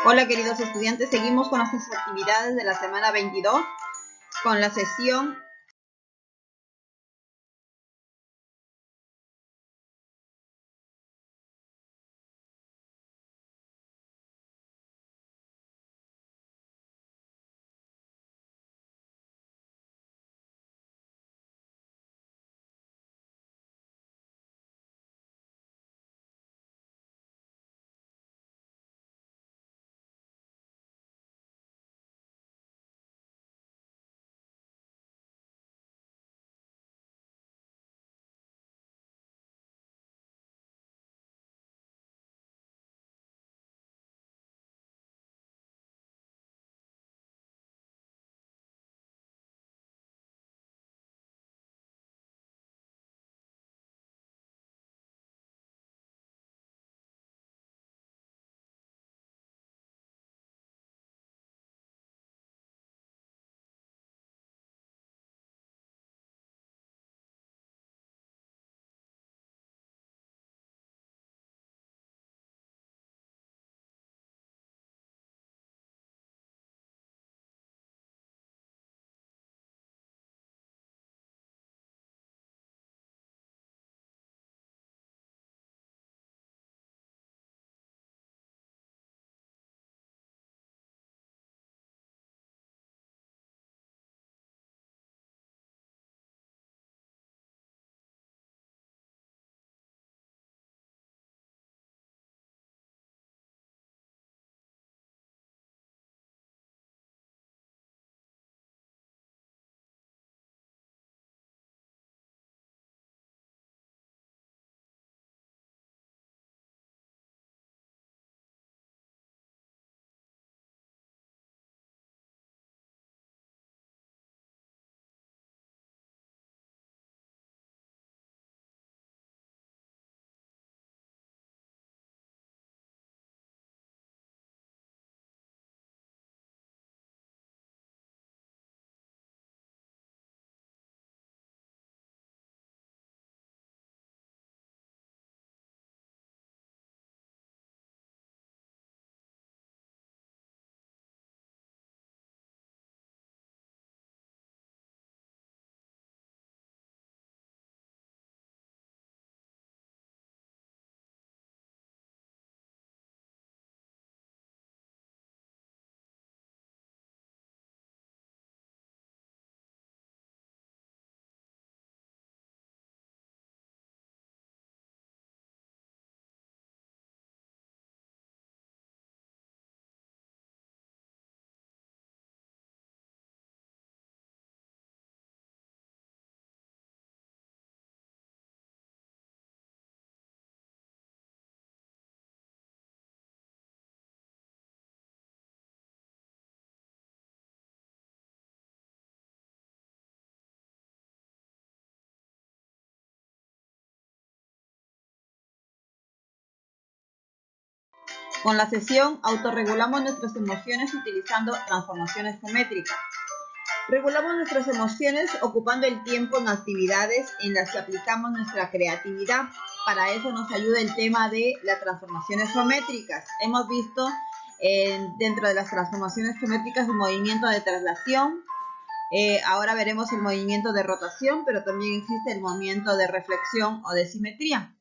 Hola queridos estudiantes, seguimos con nuestras actividades de la semana 22 con la sesión autorregulamos nuestras emociones utilizando transformaciones geométricas. Regulamos nuestras emociones ocupando el tiempo en actividades en las que aplicamos nuestra creatividad. Para eso nos ayuda el tema de las transformaciones geométricas. Hemos visto dentro de las transformaciones geométricas el movimiento de traslación. Ahora veremos el movimiento de rotación, pero también existe el movimiento de reflexión o de simetría.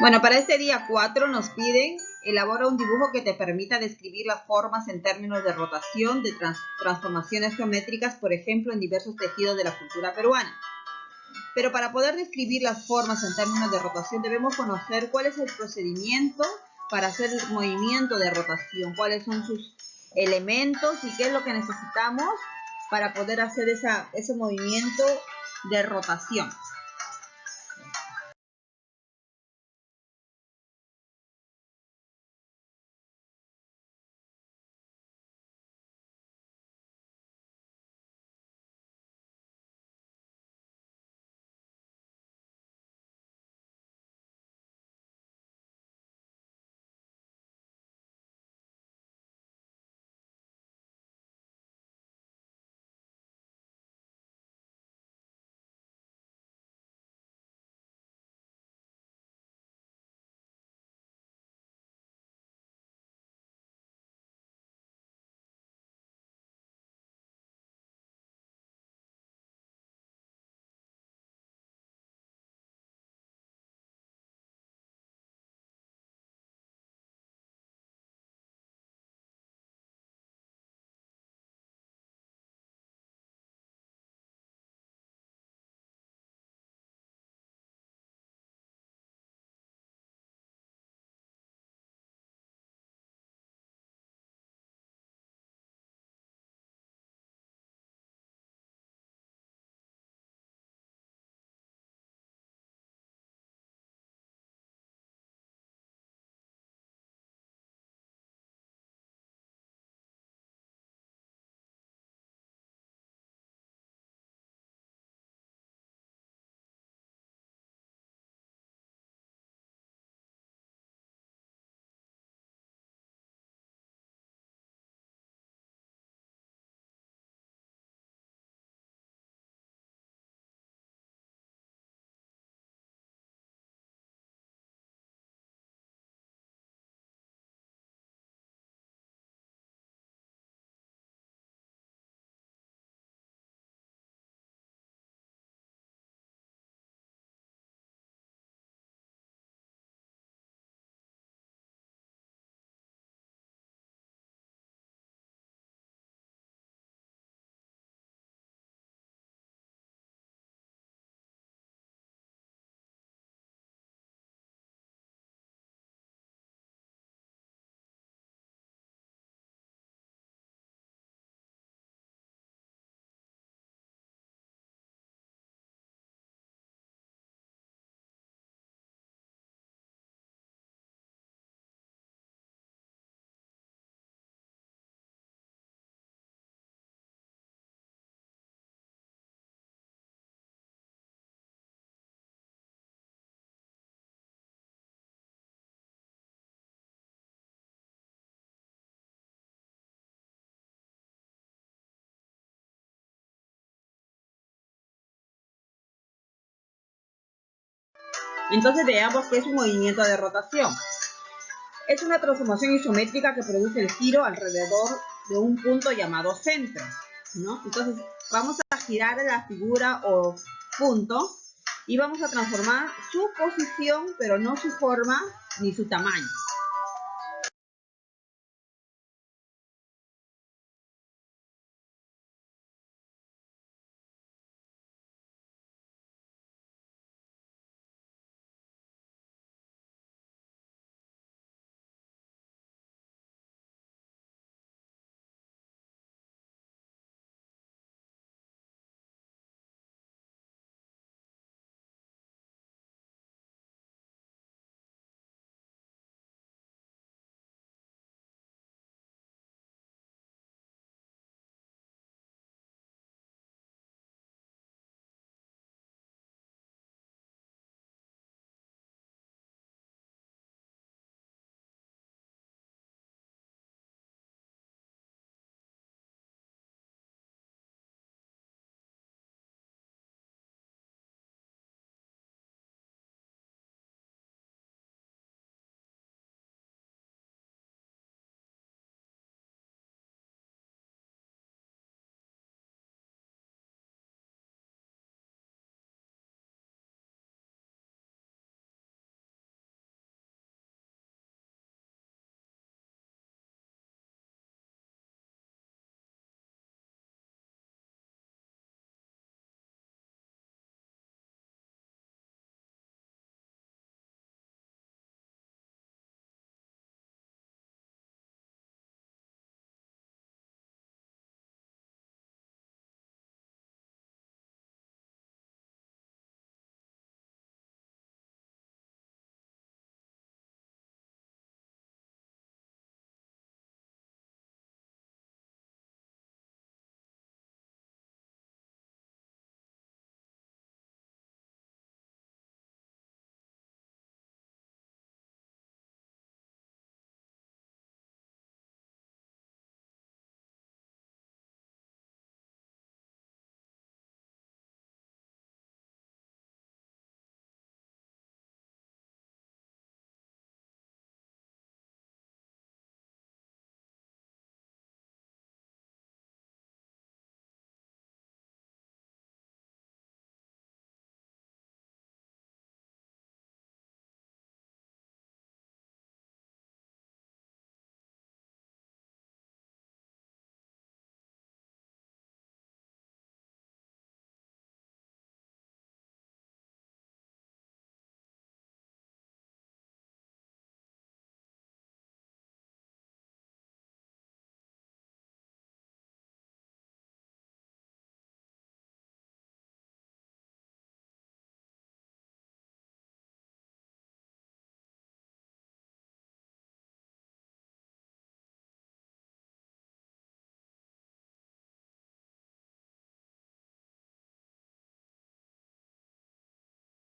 Bueno, para este día 4 nos piden elabora un dibujo que te permita describir las formas en términos de rotación, de transformaciones geométricas, por ejemplo, en diversos tejidos de la cultura peruana. Pero para poder describir las formas en términos de rotación debemos conocer cuál es el procedimiento para hacer el movimiento de rotación, cuáles son sus elementos y qué es lo que necesitamos para poder hacer ese movimiento de rotación. Entonces veamos qué es un movimiento de rotación. Es una transformación isométrica que produce el giro alrededor de un punto llamado centro, ¿no? Entonces vamos a girar la figura o punto y vamos a transformar su posición, pero no su forma ni su tamaño.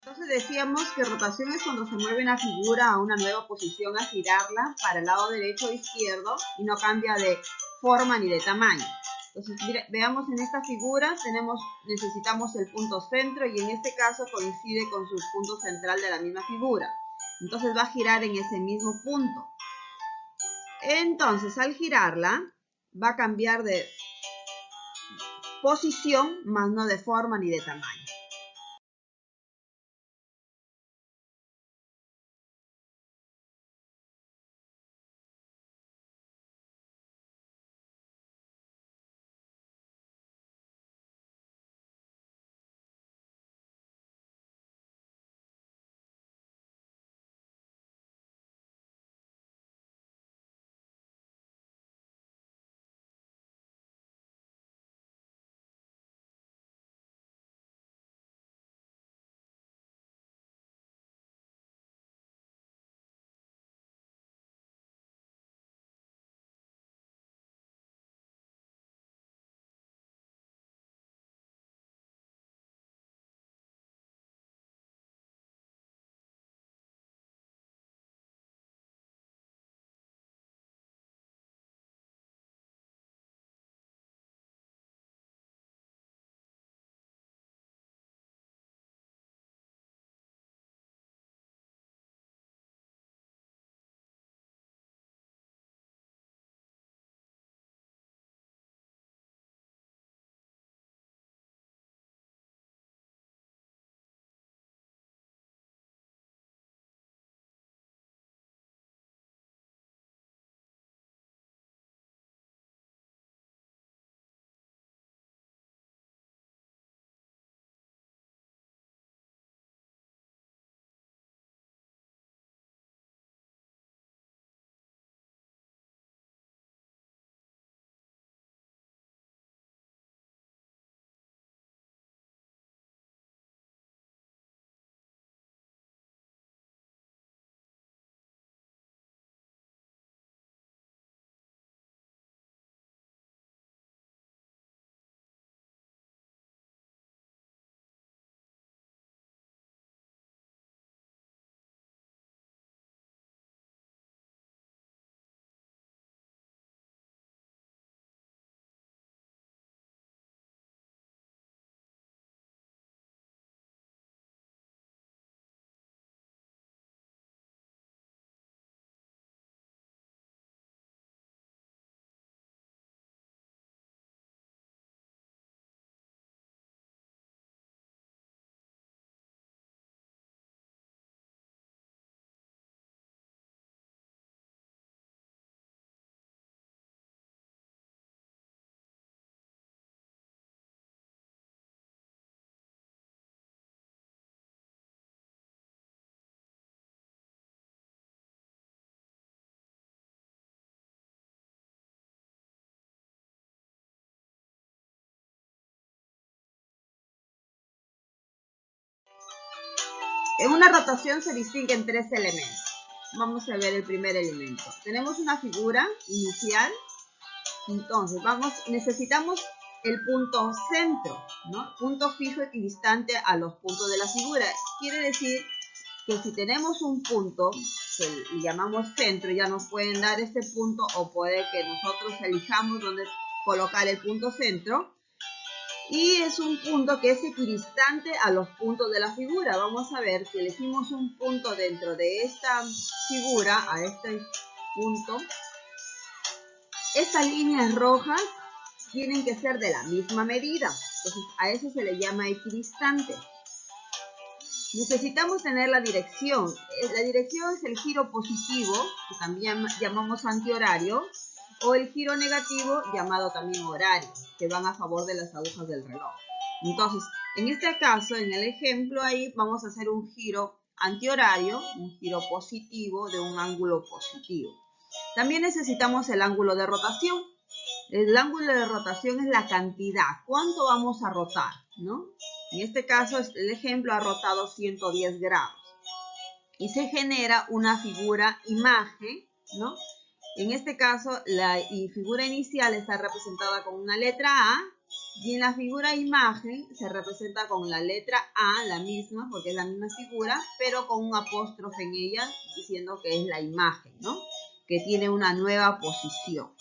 Entonces decíamos que rotación es cuando se mueve una figura a una nueva posición a girarla para el lado derecho o izquierdo y no cambia de forma ni de tamaño. Entonces veamos en esta figura necesitamos el punto centro y en este caso coincide con su punto central de la misma figura. Entonces va a girar en ese mismo punto. Entonces al girarla va a cambiar de posición, más no de forma ni de tamaño. En una rotación se distinguen tres elementos. Vamos a ver el primer elemento. Tenemos una figura inicial. Entonces, necesitamos el punto centro, ¿no? Punto fijo equidistante a los puntos de la figura. Quiere decir que si tenemos un punto que le llamamos centro, ya nos pueden dar este punto o puede que nosotros elijamos dónde colocar el punto centro. Y es un punto que es equidistante a los puntos de la figura. Vamos a ver que elegimos un punto dentro de esta figura, a este punto. Estas líneas rojas tienen que ser de la misma medida. Entonces a eso se le llama equidistante. Necesitamos tener la dirección. La dirección es el giro positivo, que también llamamos antihorario, o el giro negativo, llamado también horario, que van a favor de las agujas del reloj. Entonces, en este caso, en el ejemplo ahí, vamos a hacer un giro antihorario, un giro positivo de un ángulo positivo. También necesitamos el ángulo de rotación. El ángulo de rotación es la cantidad, cuánto vamos a rotar, ¿no? En este caso, el ejemplo ha rotado 110 grados. Y se genera una figura imagen, ¿no? En este caso, la figura inicial está representada con una letra A Y en la figura imagen se representa con la letra A, la misma, porque es la misma figura, pero con un apóstrofe en ella, diciendo que es la imagen, ¿no? Que tiene una nueva posición.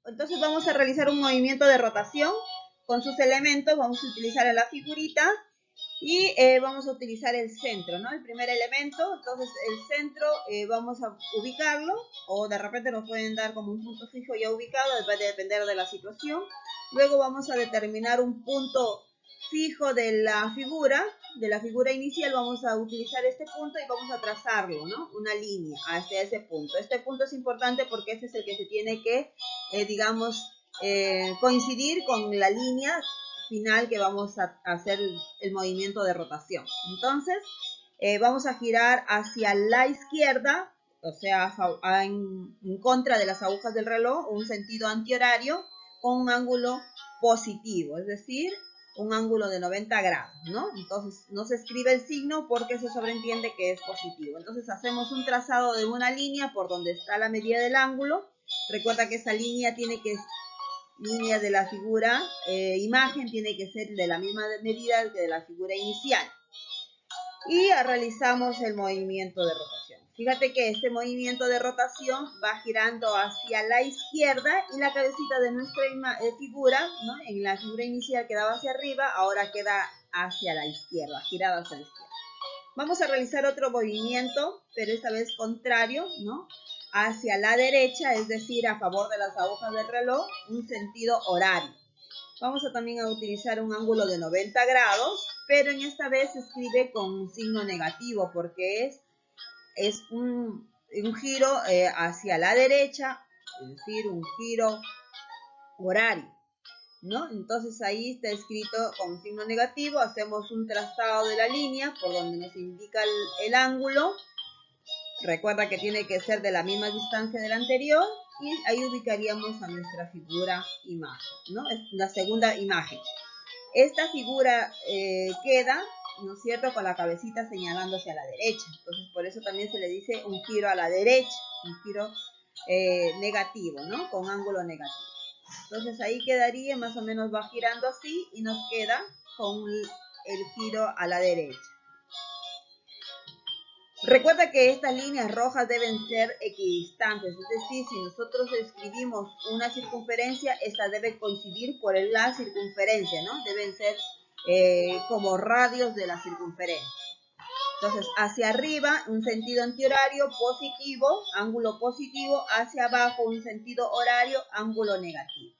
Entonces vamos a realizar un movimiento de rotación con sus elementos. Vamos a utilizar a la figurita y vamos a utilizar el centro, ¿no? El primer elemento. Entonces el centro vamos a ubicarlo, o de repente nos pueden dar como un punto fijo ya ubicado, va a depender de la situación. Luego vamos a determinar un punto fijo de la figura inicial. Vamos a utilizar este punto y vamos a trazarlo, ¿no? Una línea hacia ese punto. Este punto es importante porque este es el que se tiene que, digamos, coincidir con la línea final que vamos a hacer el movimiento de rotación. Entonces, vamos a girar hacia la izquierda, o sea, en contra de las agujas del reloj, un sentido antihorario, con un ángulo positivo, es decir, un ángulo de 90 grados, ¿no? Entonces, no se escribe el signo porque se sobreentiende que es positivo. Entonces, hacemos un trazado de una línea por donde está la medida del ángulo. Recuerda que esa línea de la figura imagen tiene que ser de la misma medida que de la figura inicial. Y realizamos el movimiento de rotación. Fíjate que este movimiento de rotación va girando hacia la izquierda y la cabecita de nuestra figura, ¿no? En la figura inicial quedaba hacia arriba, ahora queda hacia la izquierda, girada hacia la izquierda. Vamos a realizar otro movimiento, pero esta vez contrario, ¿no? Hacia la derecha, es decir, a favor de las agujas del reloj, un sentido horario. Vamos a también a utilizar un ángulo de 90 grados, pero en esta vez se escribe con un signo negativo porque es un giro hacia la derecha, es decir, un giro horario, ¿no? Entonces ahí está escrito con un signo negativo. Hacemos un trazado de la línea por donde nos indica el ángulo. Recuerda que tiene que ser de la misma distancia del anterior y ahí ubicaríamos a nuestra figura imagen, ¿no? Es la segunda imagen. Esta figura queda, ¿no es cierto?, con la cabecita señalando hacia la derecha. Entonces, por eso también se le dice un giro a la derecha, un giro negativo, ¿no? Con ángulo negativo. Entonces, ahí quedaría, más o menos va girando así y nos queda con el giro a la derecha. Recuerda que estas líneas rojas deben ser equidistantes, es decir, si nosotros escribimos una circunferencia, esta debe coincidir por la circunferencia, ¿no? Deben ser como radios de la circunferencia. Entonces, hacia arriba, un sentido antihorario positivo, ángulo positivo, hacia abajo, un sentido horario, ángulo negativo.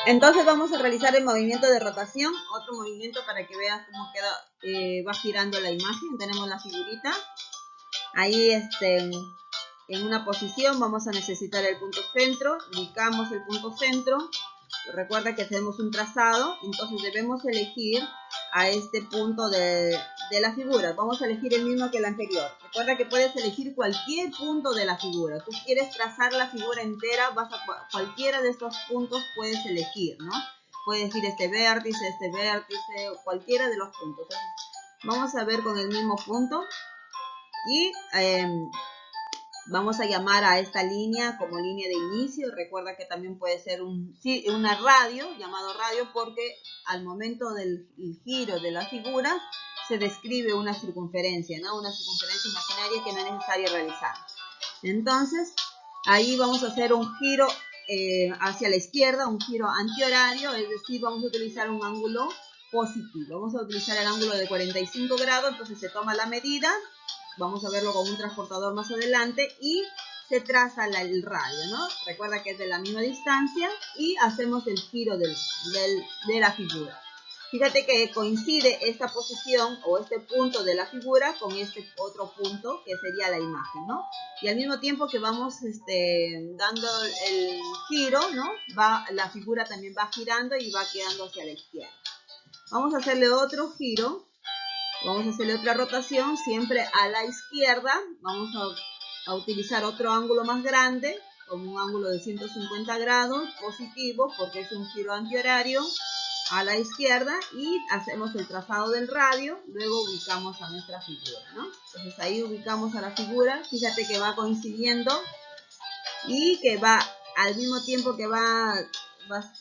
Entonces vamos a realizar el movimiento de rotación, otro movimiento para que veas cómo queda, va girando la imagen. Tenemos la figurita. Ahí en una posición vamos a necesitar el punto centro, ubicamos el punto centro. Recuerda que hacemos un trazado, entonces debemos elegir a este punto de la figura. Vamos a elegir el mismo que el anterior. Recuerda que puedes elegir cualquier punto de la figura. Tú quieres trazar la figura entera, vas a cualquiera de estos puntos puedes elegir, ¿no? Puedes elegir este vértice, cualquiera de los puntos. Entonces, vamos a ver con el mismo punto y vamos a llamar a esta línea como línea de inicio. Recuerda que también puede ser una radio, llamado radio, porque al momento del giro de la figura se describe una circunferencia, ¿no? Una circunferencia imaginaria que no es necesario realizar. Entonces, ahí vamos a hacer un giro hacia la izquierda, un giro antihorario, es decir, vamos a utilizar un ángulo positivo. Vamos a utilizar el ángulo de 45 grados, entonces se toma la medida. Vamos a verlo con un transportador más adelante y se traza el radio, ¿no? Recuerda que es de la misma distancia y hacemos el giro de la figura. Fíjate que coincide esta posición o este punto de la figura con este otro punto que sería la imagen, ¿no? Y al mismo tiempo que vamos dando el giro, ¿no? La figura también va girando y va quedando hacia la izquierda. Vamos a hacerle otro giro. Vamos a hacerle otra rotación, siempre a la izquierda. Vamos a utilizar otro ángulo más grande, con un ángulo de 150 grados, positivo, porque es un giro antihorario, a la izquierda, y hacemos el trazado del radio, luego ubicamos a nuestra figura, ¿no? Entonces ahí ubicamos a la figura, fíjate que va coincidiendo y que va, al mismo tiempo que va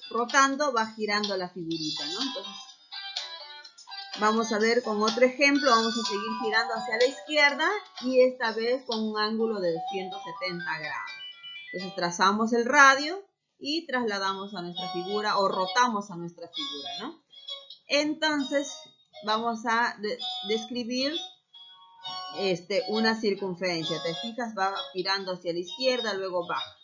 rotando, va girando la figurita, ¿no? Entonces, vamos a ver con otro ejemplo, vamos a seguir girando hacia la izquierda y esta vez con un ángulo de 170 grados. Entonces trazamos el radio y trasladamos a nuestra figura o rotamos a nuestra figura, ¿no? Entonces vamos a describir una circunferencia. Te fijas, va girando hacia la izquierda, luego baja.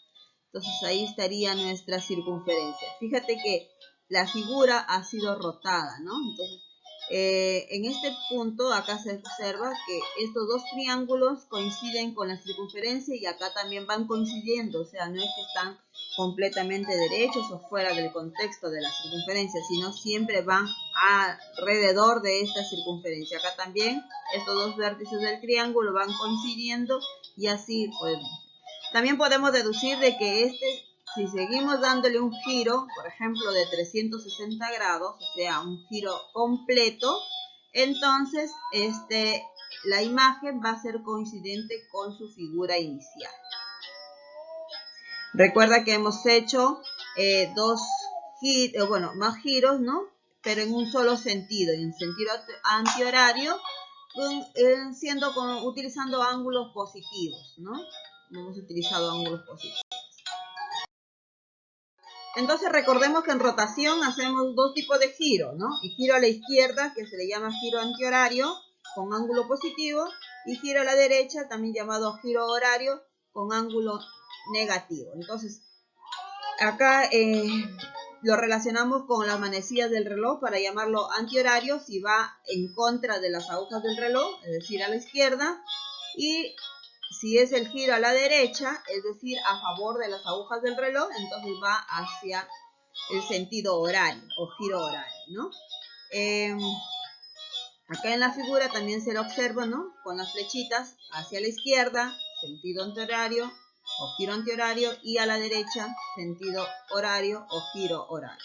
Entonces ahí estaría nuestra circunferencia. Fíjate que la figura ha sido rotada, ¿no? Entonces, en este punto, acá se observa que estos dos triángulos coinciden con la circunferencia y acá también van coincidiendo, o sea, no es que están completamente derechos o fuera del contexto de la circunferencia, sino siempre van alrededor de esta circunferencia. Acá también estos dos vértices del triángulo van coincidiendo y así podemos. También podemos deducir de que si seguimos dándole un giro, por ejemplo, de 360 grados, o sea, un giro completo, entonces la imagen va a ser coincidente con su figura inicial. Recuerda que hemos hecho más giros, ¿no? Pero en un solo sentido, en sentido antihorario, utilizando ángulos positivos, ¿no? Hemos utilizado ángulos positivos. Entonces recordemos que en rotación hacemos dos tipos de giro, ¿no? Y giro a la izquierda, que se le llama giro antihorario, con ángulo positivo, y giro a la derecha, también llamado giro horario, con ángulo negativo. Entonces, acá lo relacionamos con las manecillas del reloj para llamarlo antihorario si va en contra de las agujas del reloj, es decir, a la izquierda, y si es el giro a la derecha, es decir, a favor de las agujas del reloj, entonces va hacia el sentido horario o giro horario, ¿no? Acá en la figura también se lo observa, ¿no? Con las flechitas hacia la izquierda, sentido antihorario o giro antihorario, y a la derecha, sentido horario o giro horario.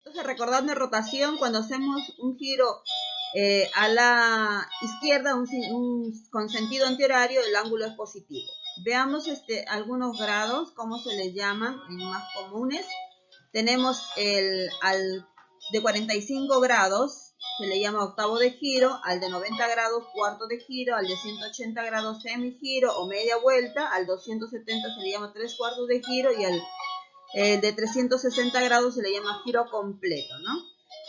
Entonces, recordando rotación, cuando hacemos un giro a la izquierda, con sentido antihorario, el ángulo es positivo. Veamos algunos grados, cómo se les llaman, más comunes. Tenemos de 45 grados, se le llama octavo de giro, al de 90 grados cuarto de giro, al de 180 grados semigiro o media vuelta, al 270 se le llama tres cuartos de giro y al de 360 grados se le llama giro completo, ¿no?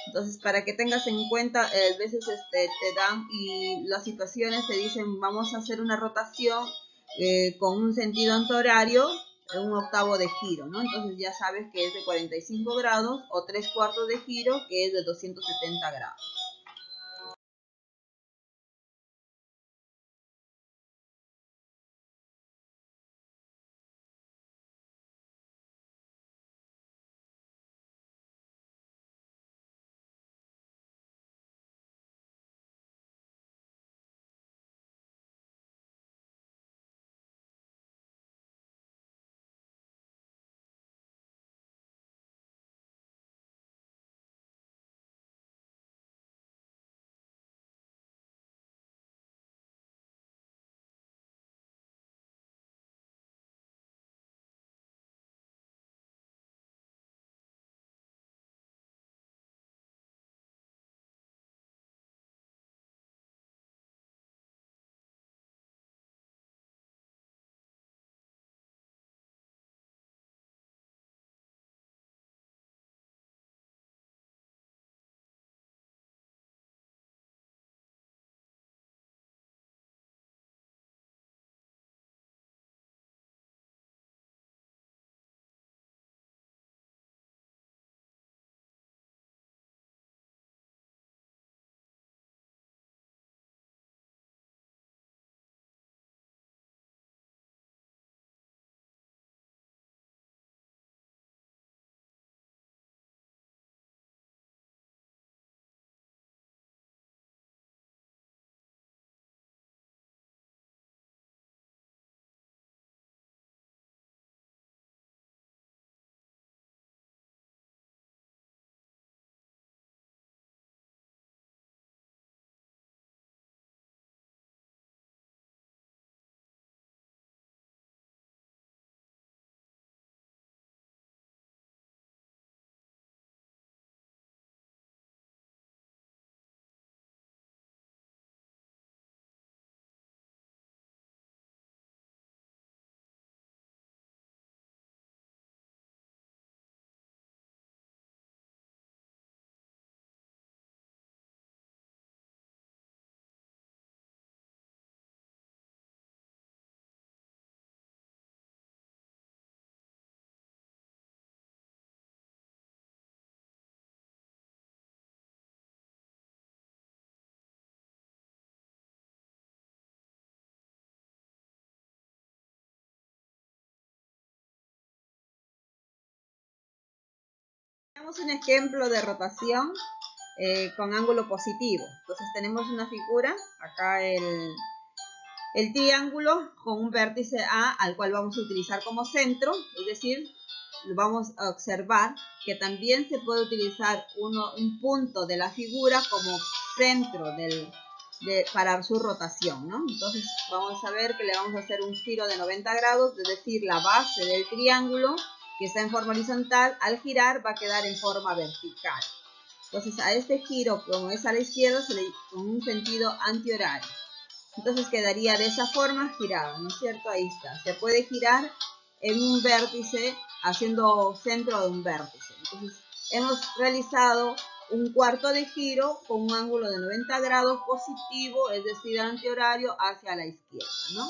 Entonces, para que tengas en cuenta, a veces te dan y las situaciones te dicen, vamos a hacer una rotación con un sentido antihorario, un octavo de giro, ¿no? Entonces ya sabes que es de 45 grados o tres cuartos de giro, que es de 270 grados. Tenemos un ejemplo de rotación con ángulo positivo. Entonces tenemos una figura, acá el triángulo con un vértice A al cual vamos a utilizar como centro, es decir, vamos a observar que también se puede utilizar un punto de la figura como centro para su rotación, ¿no? Entonces vamos a ver que le vamos a hacer un giro de 90 grados, es decir, la base del triángulo que está en forma horizontal, al girar va a quedar en forma vertical. Entonces a este giro, como es a la izquierda, con un sentido antihorario. Entonces quedaría de esa forma girado, ¿no es cierto? Ahí está. Se puede girar en un vértice, haciendo centro de un vértice. Entonces hemos realizado un cuarto de giro con un ángulo de 90 grados positivo, es decir, antihorario hacia la izquierda, ¿no?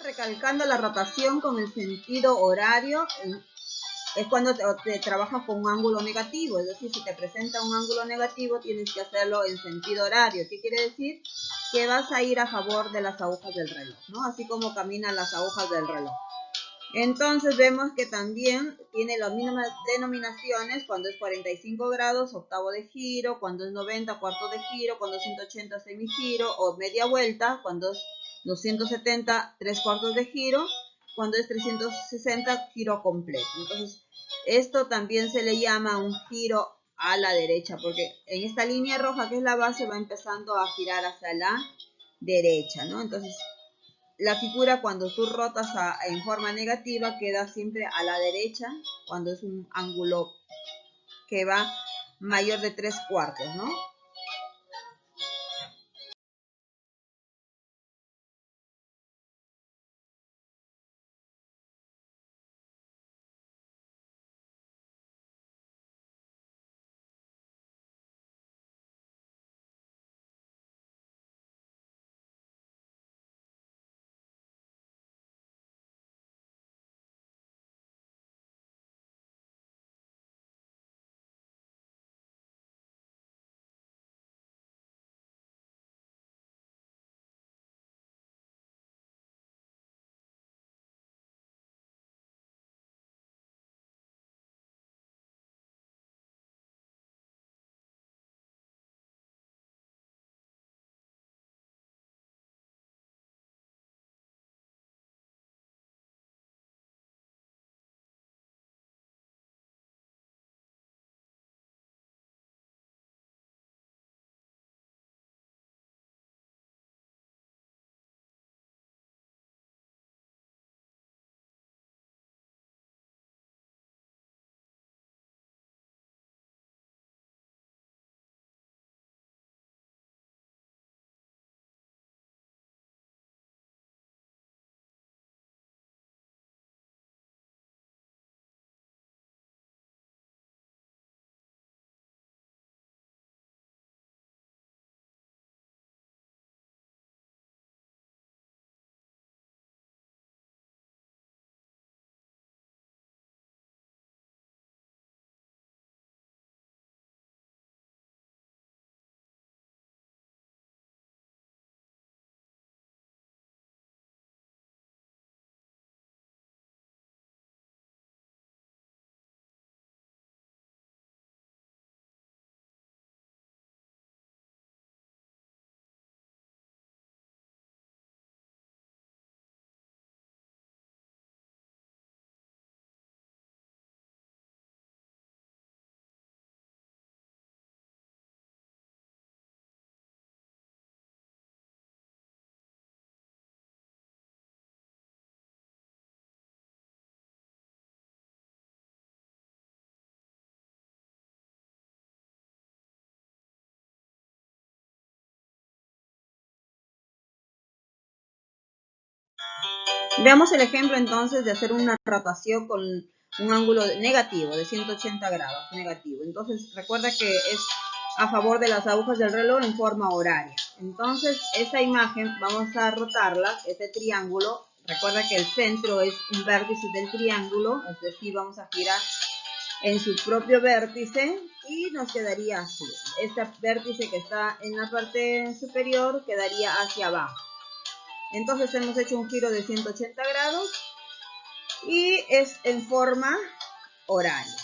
Recalcando la rotación con el sentido horario, es cuando te trabajas con un ángulo negativo, es decir, si te presenta un ángulo negativo tienes que hacerlo en sentido horario. ¿Qué quiere decir? Que vas a ir a favor de las agujas del reloj, ¿no? Así como caminan las agujas del reloj. Entonces vemos que también tiene las mismas denominaciones cuando es 45 grados, octavo de giro, cuando es 90, cuarto de giro, cuando es 180, semigiro o media vuelta, cuando es 270, tres cuartos de giro, cuando es 360, giro completo. Entonces, esto también se le llama un giro a la derecha, porque en esta línea roja que es la base va empezando a girar hacia la derecha, ¿no? Entonces, la figura cuando tú rotas en forma negativa queda siempre a la derecha cuando es un ángulo que va mayor de 3/4, ¿no? Veamos el ejemplo entonces de hacer una rotación con un ángulo negativo, de 180 grados, negativo. Entonces recuerda que es a favor de las agujas del reloj en forma horaria. Entonces esta imagen vamos a rotarla, este triángulo. Recuerda que el centro es un vértice del triángulo, es decir, vamos a girar en su propio vértice y nos quedaría así. Este vértice que está en la parte superior quedaría hacia abajo. Entonces hemos hecho un giro de 180 grados y es en forma horaria.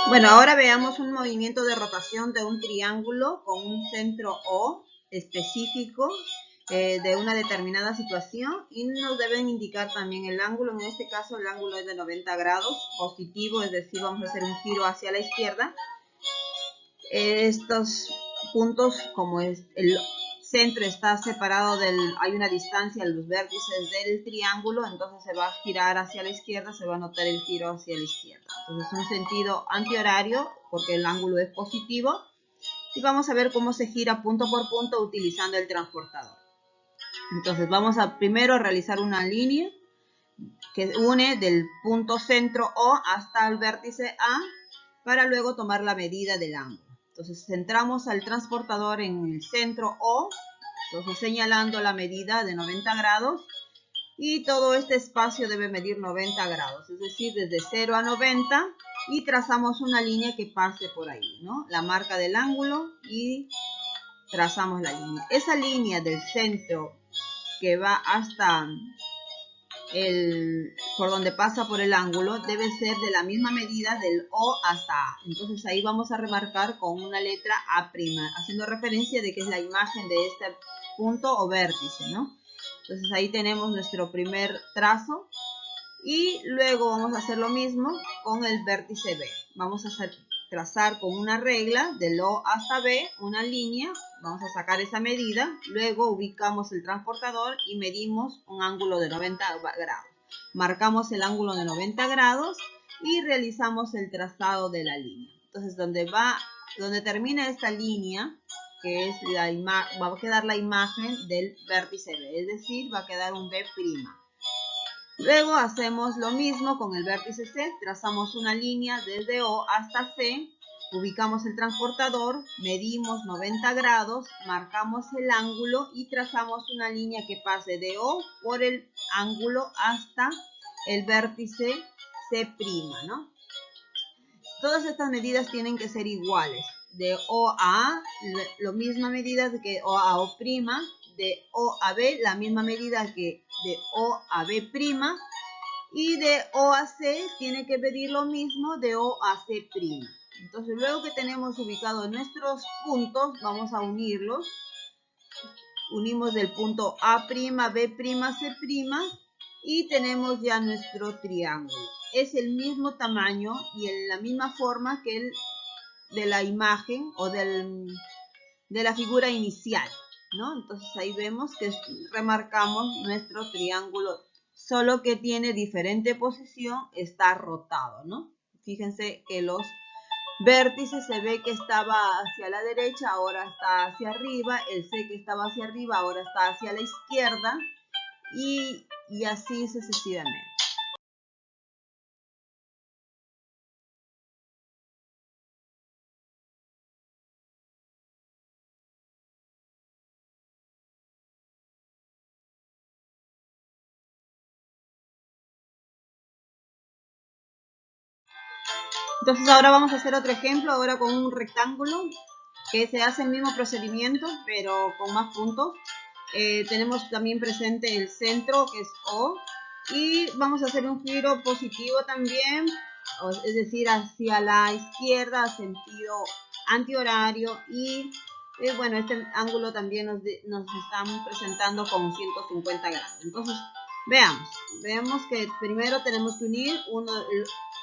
Bueno, ahora veamos un movimiento de rotación de un triángulo con un centro O específico de una determinada situación y nos deben indicar también el ángulo. En este caso el ángulo es de 90 grados positivo, es decir, vamos a hacer un giro hacia la izquierda. Estos puntos, como es el centro está separado hay una distancia en los vértices del triángulo, entonces se va a girar hacia la izquierda, se va a notar el giro hacia la izquierda. Entonces un sentido antihorario porque el ángulo es positivo y vamos a ver cómo se gira punto por punto utilizando el transportador. Entonces vamos a primero realizar una línea que une del punto centro O hasta el vértice A para luego tomar la medida del ángulo. Entonces centramos al transportador en el centro O, entonces señalando la medida de 90 grados y todo este espacio debe medir 90 grados, es decir, desde 0 a 90 y trazamos una línea que pase por ahí, ¿no? La marca del ángulo y trazamos la línea. Esa línea del centro que va hasta por donde pasa por el ángulo debe ser de la misma medida del O hasta A. Entonces ahí vamos a remarcar con una letra A', haciendo referencia de que es la imagen de este punto o vértice, ¿no? Entonces ahí tenemos nuestro primer trazo y luego vamos a hacer lo mismo con el vértice B. Vamos a trazar con una regla del O hasta B una línea, vamos a sacar esa medida, luego ubicamos el transportador y medimos un ángulo de 90 grados. Marcamos el ángulo de 90 grados y realizamos el trazado de la línea. Entonces donde termina esta línea, que es va a quedar la imagen del vértice B, es decir, va a quedar un B'. Luego hacemos lo mismo con el vértice C, trazamos una línea desde O hasta C, ubicamos el transportador, medimos 90 grados, marcamos el ángulo y trazamos una línea que pase de O por el ángulo hasta el vértice C', ¿no? Todas estas medidas tienen que ser iguales. De O a A, la misma medida que O a O', de O a B, la misma medida que de O a B', y de O a C tiene que pedir lo mismo de O a C'. Entonces, luego que tenemos ubicados nuestros puntos, vamos a unirlos. Unimos del punto A', B', C', y tenemos ya nuestro triángulo. Es el mismo tamaño y en la misma forma que el de la imagen o de la figura inicial, ¿no? Entonces ahí vemos que remarcamos nuestro triángulo, solo que tiene diferente posición, está rotado, ¿no? Fíjense que los vértices se ve que estaba hacia la derecha, ahora está hacia arriba, el C que estaba hacia arriba, ahora está hacia la izquierda y así sucesivamente. Entonces ahora vamos a hacer otro ejemplo, ahora con un rectángulo, que se hace el mismo procedimiento, pero con más puntos. Tenemos también presente el centro, que es O, y vamos a hacer un giro positivo también, es decir, hacia la izquierda, sentido antihorario, y bueno, este ángulo también nos están presentando con 150 grados. Entonces, veamos que primero tenemos que unir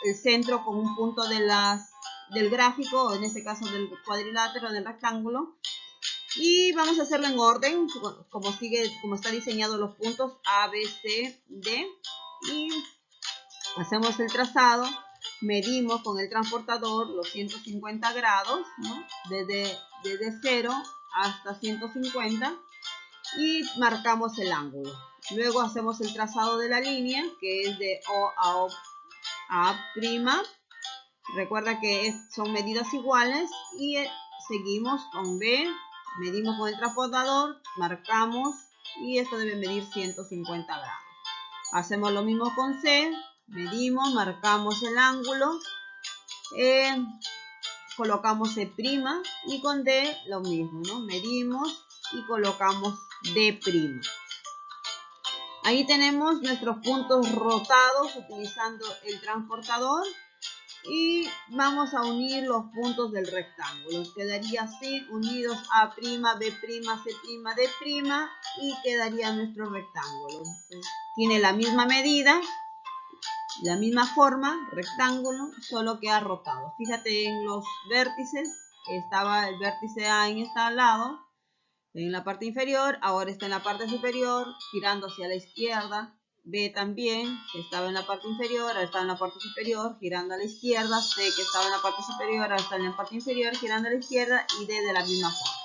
el centro con un punto del gráfico, o en este caso del cuadrilátero, del rectángulo, y vamos a hacerlo en orden, como está diseñado los puntos A, B, C, D, y hacemos el trazado, medimos con el transportador los 150 grados, ¿no? desde 0 hasta 150, y marcamos el ángulo. Luego hacemos el trazado de la línea, que es de O a A'. Recuerda que son medidas iguales y seguimos con B, medimos con el transportador, marcamos y esto debe medir 150 grados. Hacemos lo mismo con C, medimos, marcamos el ángulo, colocamos C' y con D lo mismo, ¿no? Medimos y colocamos D'. Ahí tenemos nuestros puntos rotados utilizando el transportador. y vamos a unir los puntos del rectángulo. Quedaría así, unidos A', B', C', D' y quedaría nuestro rectángulo. Entonces, tiene la misma medida, la misma forma, rectángulo, solo que ha rotado. Fíjate en los vértices, estaba el vértice A en este lado, en la parte inferior, ahora está en la parte superior, girando hacia la izquierda. B también, que estaba en la parte inferior, ahora está en la parte superior, girando a la izquierda. C, que estaba en la parte superior, ahora está en la parte inferior, girando a la izquierda. Y D de la misma forma.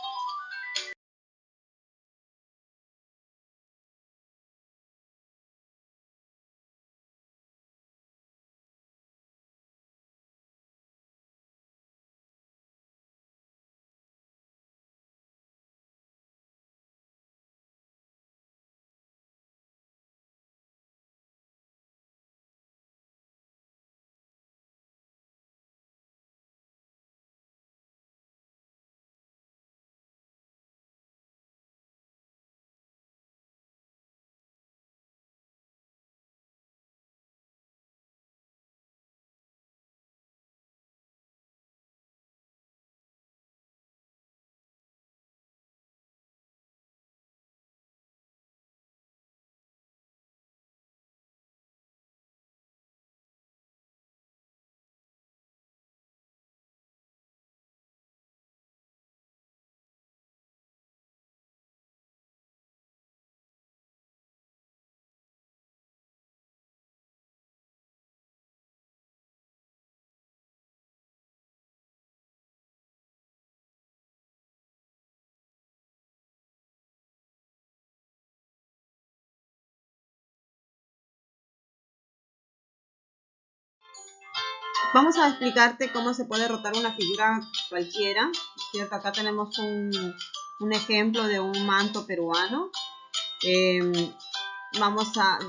Vamos a explicarte cómo se puede rotar una figura cualquiera, ¿cierto? Acá tenemos un ejemplo de un manto peruano.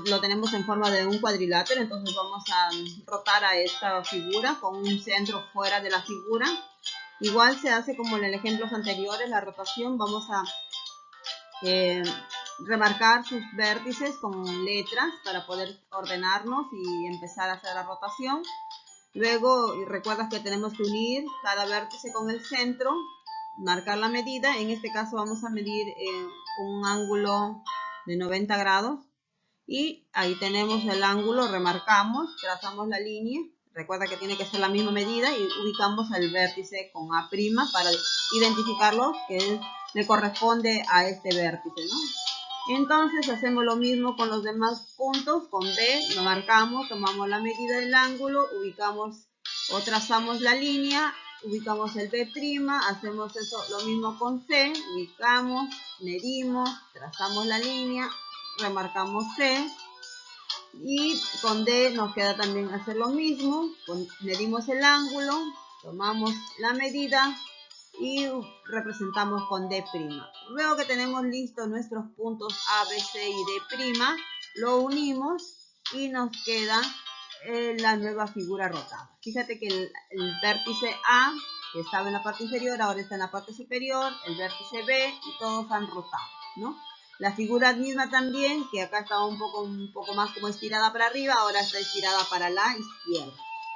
Lo tenemos en forma de un cuadrilátero, entonces vamos a rotar a esta figura con un centro fuera de la figura. Igual se hace como en los ejemplos anteriores, la rotación. Vamos a remarcar sus vértices con letras para poder ordenarnos y empezar a hacer la rotación. Luego recuerdas que tenemos que unir cada vértice con el centro, marcar la medida. En este caso vamos a medir un ángulo de 90 grados. Y ahí tenemos el ángulo, remarcamos, trazamos la línea. Recuerda que tiene que ser la misma medida y ubicamos el vértice con A' para identificarlo, que le corresponde a este vértice, ¿no? Entonces hacemos lo mismo con los demás puntos. Con B lo marcamos, tomamos la medida del ángulo, ubicamos o trazamos la línea, ubicamos el B', hacemos eso lo mismo con C, ubicamos, medimos, trazamos la línea, remarcamos C. Y con D nos queda también hacer lo mismo. Medimos el ángulo, tomamos la medida y representamos con D'. Luego que tenemos listos nuestros puntos A, B, C y D', lo unimos y nos queda la nueva figura rotada. Fíjate que el vértice A, que estaba en la parte inferior, ahora está en la parte superior, el vértice B, y todos han rotado, ¿no? La figura misma también, que acá estaba un poco más como estirada para arriba, ahora está estirada para la izquierda.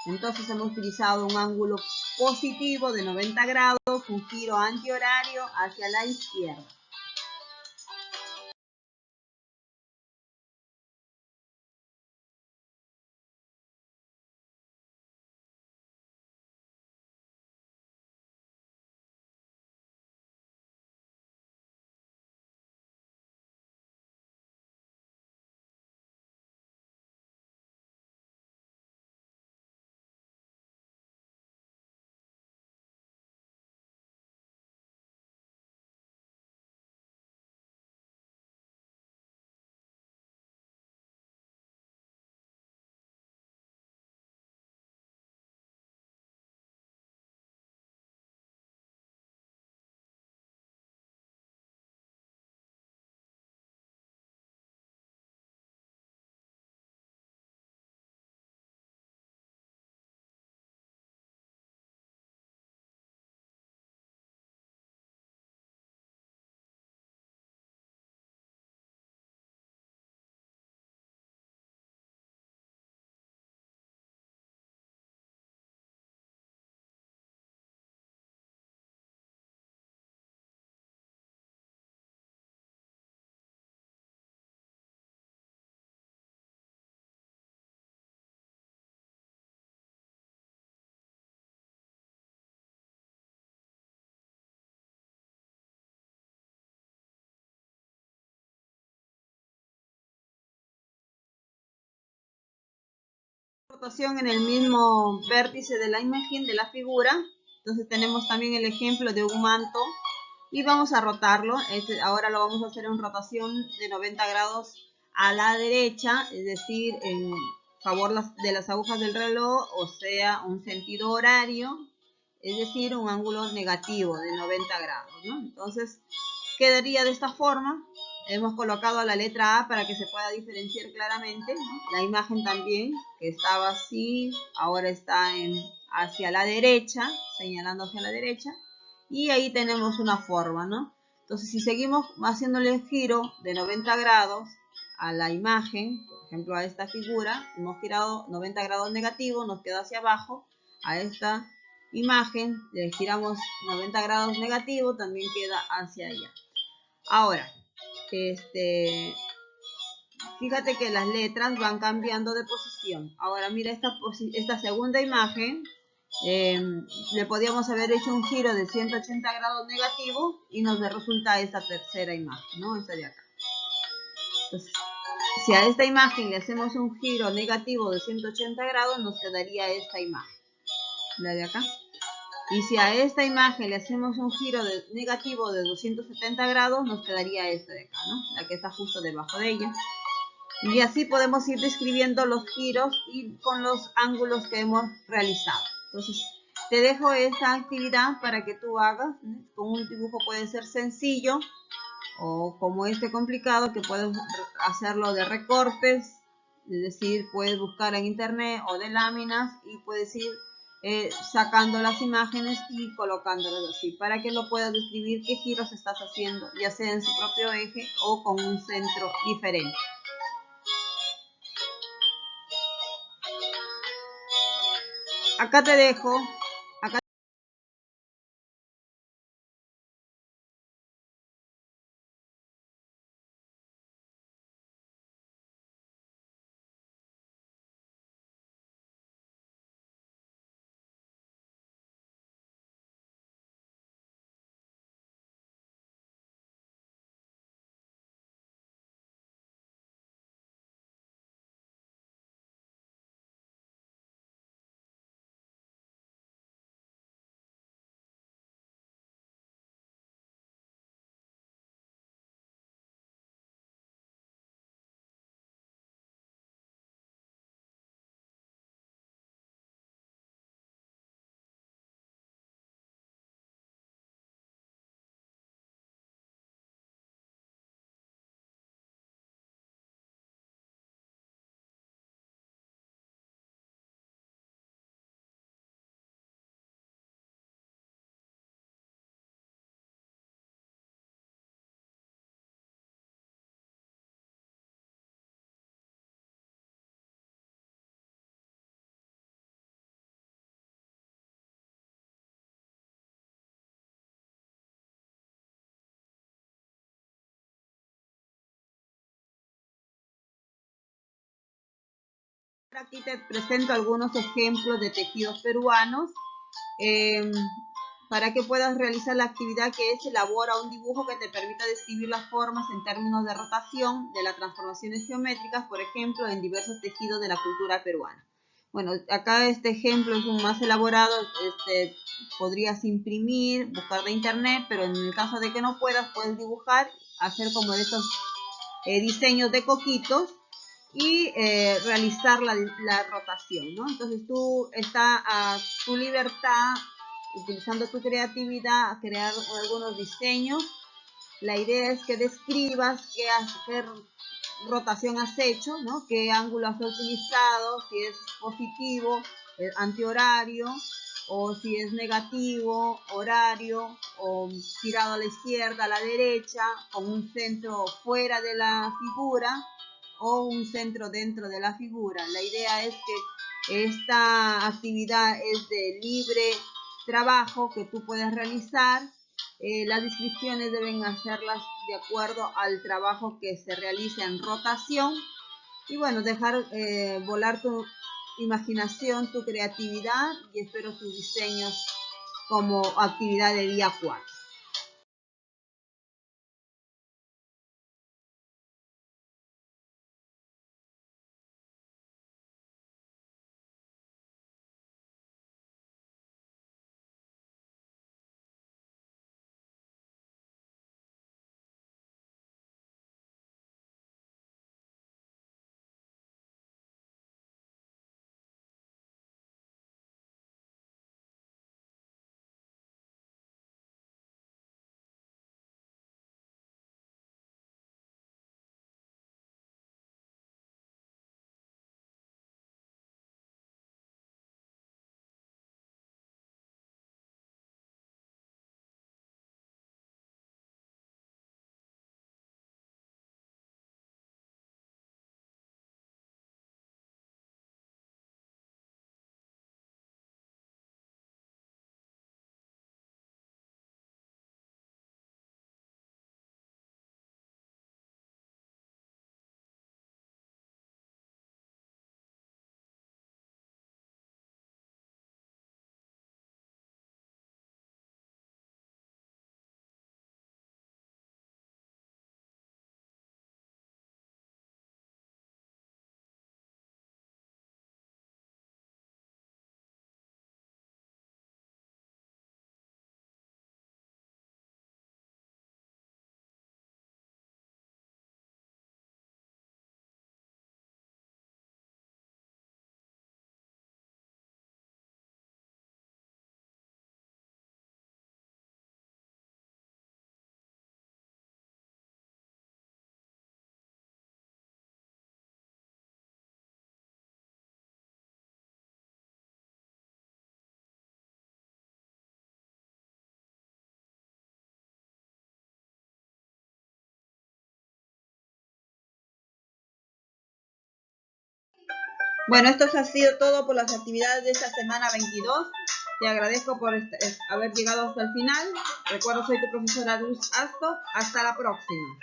Entonces hemos utilizado un ángulo positivo de 90 grados, un giro antihorario hacia la izquierda. rotación en el mismo vértice de la imagen, de la figura. Entonces tenemos también el ejemplo de un manto y vamos a rotarlo. Ahora lo vamos a hacer en rotación de 90 grados a la derecha, es decir, en favor de las agujas del reloj, o sea, un sentido horario, es decir, un ángulo negativo de 90 grados, ¿no? Entonces quedaría de esta forma. Hemos colocado la letra A para que se pueda diferenciar claramente, ¿no? La imagen también, que estaba así, ahora está hacia la derecha, señalando hacia la derecha. Y ahí tenemos una forma, ¿no? Entonces, si seguimos haciéndole el giro de 90 grados a la imagen, por ejemplo, a esta figura, hemos girado 90 grados negativo, nos queda hacia abajo. A esta imagen le giramos 90 grados negativo, también queda hacia allá. Ahora, fíjate que las letras van cambiando de posición. Ahora mira esta segunda imagen, le podíamos haber hecho un giro de 180 grados negativo y nos resulta esta tercera imagen, ¿no? Esta de acá. Entonces, si a esta imagen le hacemos un giro negativo de 180 grados, nos quedaría esta imagen, la de acá. Y si a esta imagen le hacemos un giro negativo de 270 grados, nos quedaría esta de acá, ¿no? La que está justo debajo de ella. Y así podemos ir describiendo los giros y con los ángulos que hemos realizado. Entonces, te dejo esta actividad para que tú hagas, ¿no? Con un dibujo puede ser sencillo o como este complicado, que puedes hacerlo de recortes, es decir, puedes buscar en internet o de láminas y puedes ir sacando las imágenes y colocándolas así, para que lo puedas describir qué giros estás haciendo, ya sea en su propio eje o con un centro diferente. Acá te dejo. Acá te presento algunos ejemplos de tejidos peruanos para que puedas realizar la actividad, que es elabora un dibujo que te permita describir las formas en términos de rotación de las transformaciones geométricas, por ejemplo, en diversos tejidos de la cultura peruana. Bueno, acá este ejemplo es un más elaborado, podrías imprimir, buscar de internet, pero en el caso de que no puedas, puedes dibujar, hacer como de estos diseños de coquitos y realizar la rotación, ¿no? Entonces tú estás a tu libertad, utilizando tu creatividad, a crear algunos diseños. La idea es que describas qué rotación has hecho, ¿no? Qué ángulo has utilizado, si es positivo, antihorario, o si es negativo, horario, o girado a la izquierda, a la derecha, con un centro fuera de la figura o un centro dentro de la figura. La idea es que esta actividad es de libre trabajo que tú puedes realizar. Las descripciones deben hacerlas de acuerdo al trabajo que se realiza en rotación. Y bueno, dejar volar tu imaginación, tu creatividad, y espero tus diseños como actividad de día 4. Bueno, esto ha sido todo por las actividades de esta semana 22. Te agradezco por haber llegado hasta el final. Recuerdo, soy tu profesora Luz Asto. Hasta la próxima.